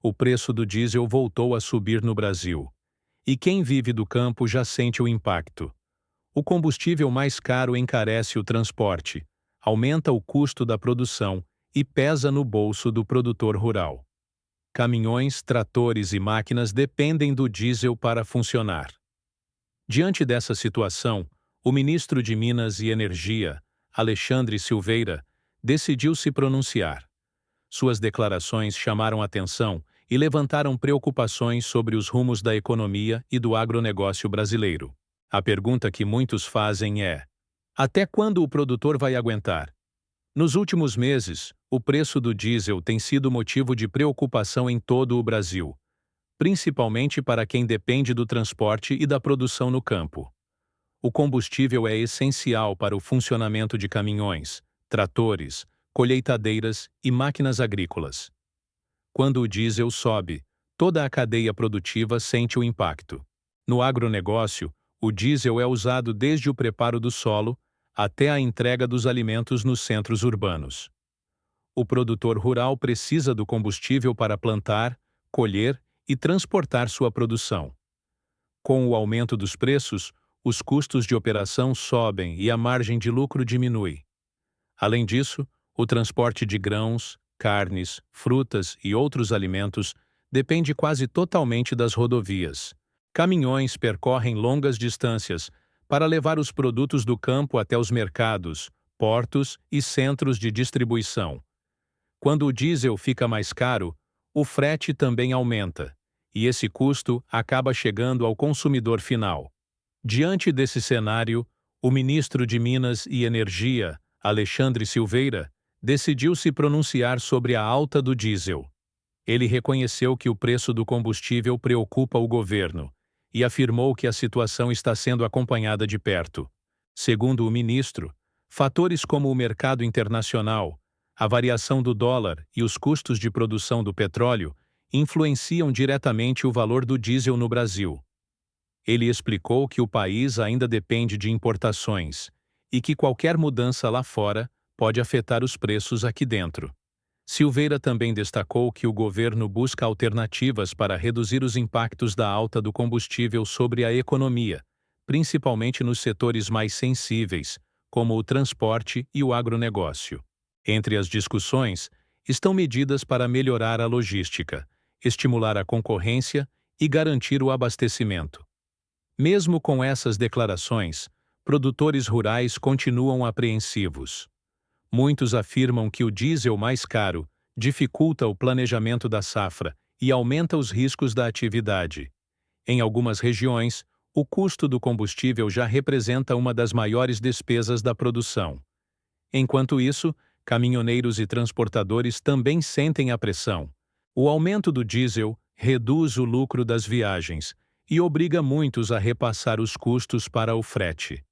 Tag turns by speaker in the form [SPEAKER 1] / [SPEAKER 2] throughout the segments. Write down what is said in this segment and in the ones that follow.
[SPEAKER 1] O preço do diesel voltou a subir no Brasil. E quem vive do campo já sente o impacto. O combustível mais caro encarece o transporte, aumenta o custo da produção e pesa no bolso do produtor rural. Caminhões, tratores e máquinas dependem do diesel para funcionar. Diante dessa situação, o ministro de Minas e Energia, Alexandre Silveira, decidiu se pronunciar. Suas declarações chamaram atenção e levantaram preocupações sobre os rumos da economia e do agronegócio brasileiro. A pergunta que muitos fazem é: até quando o produtor vai aguentar? Nos últimos meses, o preço do diesel tem sido motivo de preocupação em todo o Brasil, principalmente para quem depende do transporte e da produção no campo. O combustível é essencial para o funcionamento de caminhões, tratores, colheitadeiras e máquinas agrícolas. Quando o diesel sobe, toda a cadeia produtiva sente o impacto. No agronegócio, o diesel é usado desde o preparo do solo até a entrega dos alimentos nos centros urbanos. O produtor rural precisa do combustível para plantar, colher e transportar sua produção. Com o aumento dos preços, os custos de operação sobem e a margem de lucro diminui. Além disso, o transporte de grãos, carnes, frutas e outros alimentos depende quase totalmente das rodovias. Caminhões percorrem longas distâncias para levar os produtos do campo até os mercados, portos e centros de distribuição. Quando o diesel fica mais caro, o frete também aumenta, e esse custo acaba chegando ao consumidor final. Diante desse cenário, o ministro de Minas e Energia, Alexandre Silveira, decidiu se pronunciar sobre a alta do diesel. Ele reconheceu que o preço do combustível preocupa o governo e afirmou que a situação está sendo acompanhada de perto. Segundo o ministro, fatores como o mercado internacional, a variação do dólar e os custos de produção do petróleo influenciam diretamente o valor do diesel no Brasil. Ele explicou que o país ainda depende de importações e que qualquer mudança lá fora pode afetar os preços aqui dentro. Silveira também destacou que o governo busca alternativas para reduzir os impactos da alta do combustível sobre a economia, principalmente nos setores mais sensíveis, como o transporte e o agronegócio. Entre as discussões, estão medidas para melhorar a logística, estimular a concorrência e garantir o abastecimento. Mesmo com essas declarações, produtores rurais continuam apreensivos. Muitos afirmam que o diesel mais caro dificulta o planejamento da safra e aumenta os riscos da atividade. Em algumas regiões, o custo do combustível já representa uma das maiores despesas da produção. Enquanto isso, caminhoneiros e transportadores também sentem a pressão. O aumento do diesel reduz o lucro das viagens e obriga muitos a repassar os custos para o frete.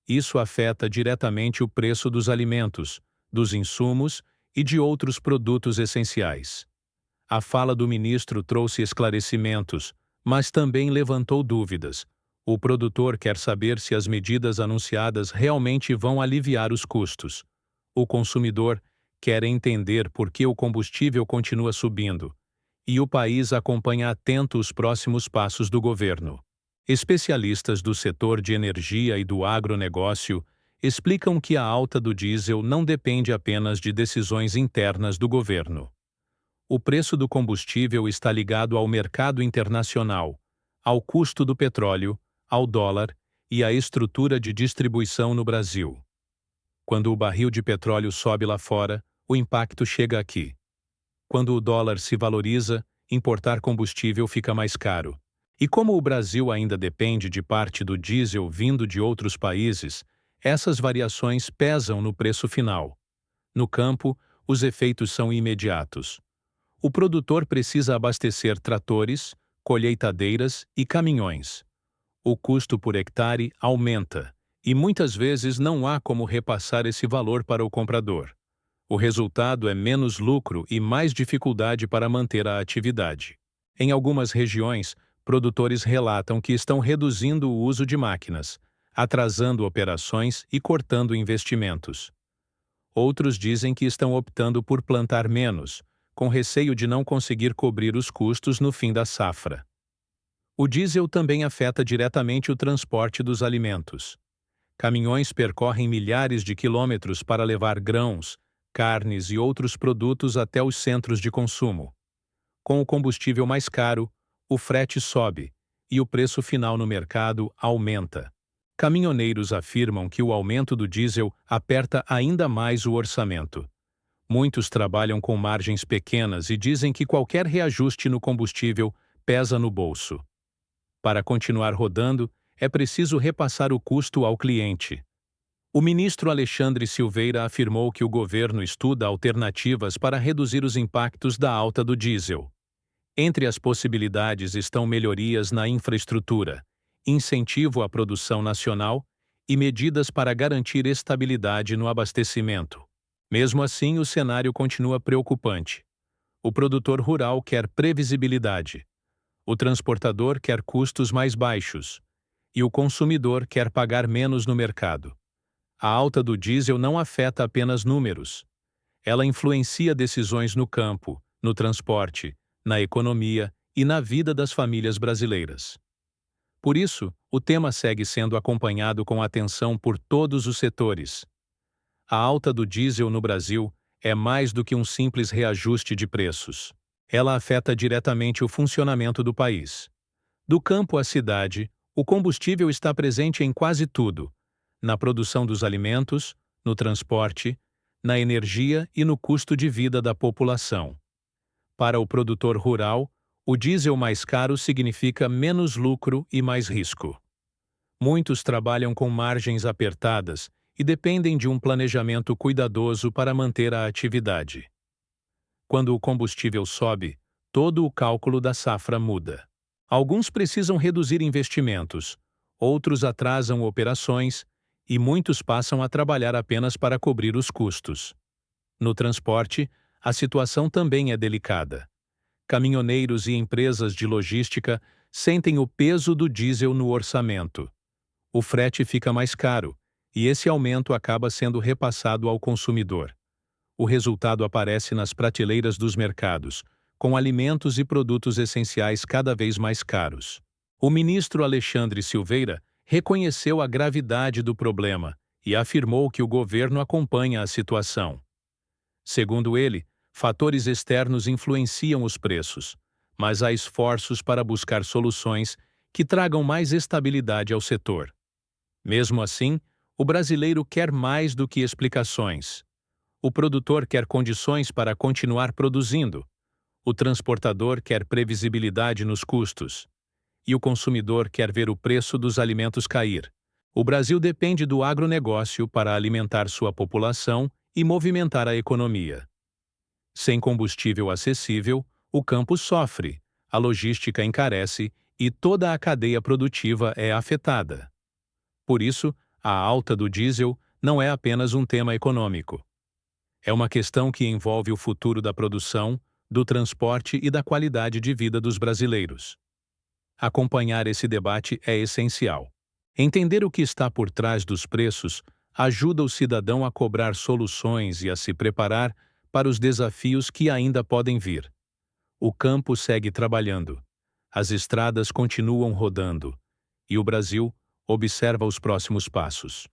[SPEAKER 1] Isso afeta diretamente o preço dos alimentos, dos insumos e de outros produtos essenciais. A fala do ministro trouxe esclarecimentos, mas também levantou dúvidas. O produtor quer saber se as medidas anunciadas realmente vão aliviar os custos. O consumidor quer entender por que o combustível continua subindo. E o país acompanha atento os próximos passos do governo. Especialistas do setor de energia e do agronegócio explicam que a alta do diesel não depende apenas de decisões internas do governo. O preço do combustível está ligado ao mercado internacional, ao custo do petróleo, ao dólar e à estrutura de distribuição no Brasil. Quando o barril de petróleo sobe lá fora, o impacto chega aqui. Quando o dólar se valoriza, importar combustível fica mais caro. E como o Brasil ainda depende de parte do diesel vindo de outros países, essas variações pesam no preço final. No campo, os efeitos são imediatos. O produtor precisa abastecer tratores, colheitadeiras e caminhões. O custo por hectare aumenta, e muitas vezes não há como repassar esse valor para o comprador. O resultado é menos lucro e mais dificuldade para manter a atividade. Em algumas regiões, produtores relatam que estão reduzindo o uso de máquinas, atrasando operações e cortando investimentos. Outros dizem que estão optando por plantar menos, com receio de não conseguir cobrir os custos no fim da safra. O diesel também afeta diretamente o transporte dos alimentos. Caminhões percorrem milhares de quilômetros para levar grãos, carnes e outros produtos até os centros de consumo. Com o combustível mais caro, o frete sobe e o preço final no mercado aumenta. Caminhoneiros afirmam que o aumento do diesel aperta ainda mais o orçamento. Muitos trabalham com margens pequenas e dizem que qualquer reajuste no combustível pesa no bolso. Para continuar rodando, é preciso repassar o custo ao cliente. O ministro Alexandre Silveira afirmou que o governo estuda alternativas para reduzir os impactos da alta do diesel. Entre as possibilidades estão melhorias na infraestrutura, incentivo à produção nacional e medidas para garantir estabilidade no abastecimento. Mesmo assim, o cenário continua preocupante. O produtor rural quer previsibilidade, o transportador quer custos mais baixos e o consumidor quer pagar menos no mercado. A alta do diesel não afeta apenas números. Ela influencia decisões no campo, no transporte, na economia e na vida das famílias brasileiras. Por isso, o tema segue sendo acompanhado com atenção por todos os setores. A alta do diesel no Brasil é mais do que um simples reajuste de preços. Ela afeta diretamente o funcionamento do país. Do campo à cidade, o combustível está presente em quase tudo: na produção dos alimentos, no transporte, na energia e no custo de vida da população. Para o produtor rural, o diesel mais caro significa menos lucro e mais risco. Muitos trabalham com margens apertadas e dependem de um planejamento cuidadoso para manter a atividade. Quando o combustível sobe, todo o cálculo da safra muda. Alguns precisam reduzir investimentos, outros atrasam operações e muitos passam a trabalhar apenas para cobrir os custos. No transporte, a situação também é delicada. Caminhoneiros e empresas de logística sentem o peso do diesel no orçamento. O frete fica mais caro e esse aumento acaba sendo repassado ao consumidor. O resultado aparece nas prateleiras dos mercados, com alimentos e produtos essenciais cada vez mais caros. O ministro Alexandre Silveira reconheceu a gravidade do problema e afirmou que o governo acompanha a situação. Segundo ele, fatores externos influenciam os preços, mas há esforços para buscar soluções que tragam mais estabilidade ao setor. Mesmo assim, o brasileiro quer mais do que explicações. O produtor quer condições para continuar produzindo. O transportador quer previsibilidade nos custos. E o consumidor quer ver o preço dos alimentos cair. O Brasil depende do agronegócio para alimentar sua população e movimentar a economia. Sem combustível acessível, o campo sofre, a logística encarece e toda a cadeia produtiva é afetada. Por isso, a alta do diesel não é apenas um tema econômico. É uma questão que envolve o futuro da produção, do transporte e da qualidade de vida dos brasileiros. Acompanhar esse debate é essencial. Entender o que está por trás dos preços ajuda o cidadão a cobrar soluções e a se preparar para os desafios que ainda podem vir. O campo segue trabalhando, as estradas continuam rodando, e o Brasil observa os próximos passos.